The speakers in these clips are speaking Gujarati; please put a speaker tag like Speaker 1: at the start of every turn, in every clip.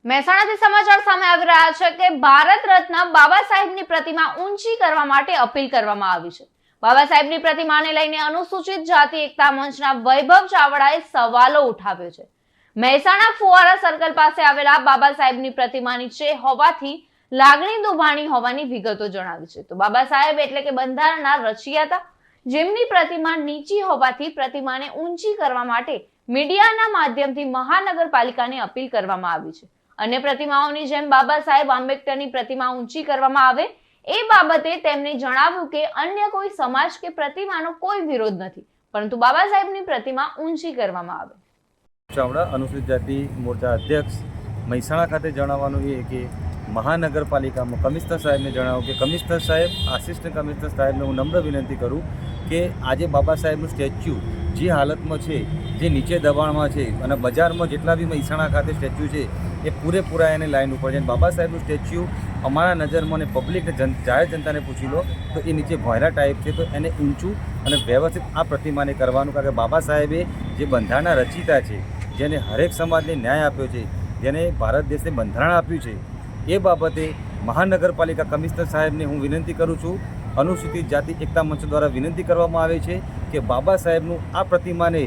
Speaker 1: મહેસાણાથી સમાચાર સામે આવી રહ્યા છે કે ભારત રત્ન બાબા સાહેબની પ્રતિમા ઊંચી કરવા માટે અપીલ કરવામાં આવી છે। બાબા સાહેબની પ્રતિમાને લઈને અનુસૂચિત જાતિ એકતા મંચના વૈભવ ચાવડાએ સવાલો ઉઠાવ્યો છે। મહેસાણા ફુવારા સર્કલ પાસે આવેલા બાબા સાહેબની પ્રતિમા નીચે હોવાથી લાગણી દુભાણી હોવાની વિગતો જણાવી છે। તો બાબા સાહેબ એટલે કે બંધારણના રચયિતા, જેમની પ્રતિમા નીચી હોવાથી પ્રતિમાને ઊંચી કરવા માટે મીડિયાના માધ્યમથી મહાનગરપાલિકાને અપીલ કરવામાં આવી છે। અન્ય પ્રતિમાઓની જેમ બાબા સાહેબ આંબેડકરની પ્રતિમા ઊંચી કરવામાં આવે એ બાબતે તેમણે જણાવ્યું કે અન્ય કોઈ સમાજ કે પ્રતિમાનો કોઈ વિરોધ નથી, પરંતુ બાબા સાહેબની પ્રતિમા ઊંચી કરવામાં આવે।
Speaker 2: ચાવડા અનુસૂચિત જાતિ મોરચા અધ્યક્ષ મહેસાણા ખાતે જણાવવાનું એ કે મહાનગરપાલિકામાં કમિશનર સાહેબને જણાવું કે કમિશનર સાહેબ, આસિસ્ટન્ટ કમિશનર સાહેબને હું નમ્ર વિનંતી કરું કે આજે બાબા સાહેબનું સ્ટેચ્યુ જે હાલતમાં છે, જે નીચે દબાણમાં છે અને બજારમાં જેટલા બી મહેસાણા ખાતે સ્ટેચ્યુ છે એ પૂરેપૂરા એને લાઈન ઉપર છે। બાબા સાહેબનું સ્ટેચ્યુ અમારા નજરમાં અને પબ્લિકને જાહેર જનતાને પૂછી લો તો એ નીચે ભોયરા ટાઈપ છે, તો એને ઊંચું અને વ્યવસ્થિત આ પ્રતિમાને કરવાનું, કારણ કે બાબા સાહેબે જે બંધારણના રચયિતા છે, જેને હરેક સમાજને ન્યાય આપ્યો છે, જેને ભારત દેશને બંધારણ આપ્યું છે, એ બાબતે મહાનગરપાલિકા કમિશનર સાહેબને હું વિનંતી કરું છું, અનુસૂચિત જાતિ એકતા મંચ દ્વારા વિનંતી કરવામાં આવે છે કે બાબા સાહેબનું આ પ્રતિમાને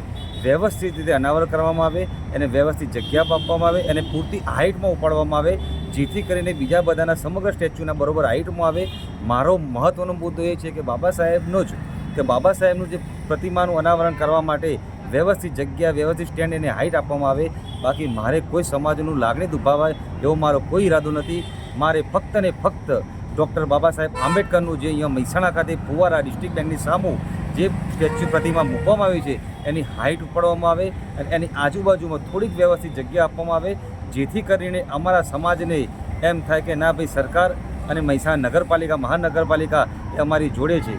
Speaker 2: વ્યવસ્થિત રીતે અનાવરણ કરવામાં આવે, એને વ્યવસ્થિત જગ્યા આપવામાં આવે, એને પૂરતી હાઇટમાં ઉપાડવામાં આવે, જેથી કરીને બીજા બધાના સમગ્ર સ્ટેચ્યુના બરોબર હાઇટમાં આવે। મારો મહત્ત્વનો મુદ્દો એ છે કે બાબા સાહેબનું જે પ્રતિમાનું અનાવરણ કરવા માટે વ્યવસ્થિત જગ્યા, વ્યવસ્થિત સ્ટેન્ડ એને હાઇટ આપવામાં આવે। બાકી મારે કોઈ સમાજનું લાગણી દુભાવાય એવો મારો કોઈ ઈરાદો નથી। મારે ફક્ત ને ફક્ત ડૉક્ટર બાબા સાહેબ આંબેડકરનું જે અહીંયા મહેસાણા ખાતે ફુવારા ડિસ્ટ્રિક્ટ બેંકની સામું જે સ્ટેચ્યુ પ્રતિમા મૂકવામાં આવી છે એની હાઇટ ઉપાડવામાં આવે અને એની આજુબાજુમાં થોડીક વ્યવસ્થિત જગ્યા આપવામાં આવે, જેથી કરીને અમારા સમાજને એમ થાય કે ના ભાઈ, સરકાર અને મહેસાણા નગરપાલિકા, મહાનગરપાલિકા એ અમારી જોડે છે।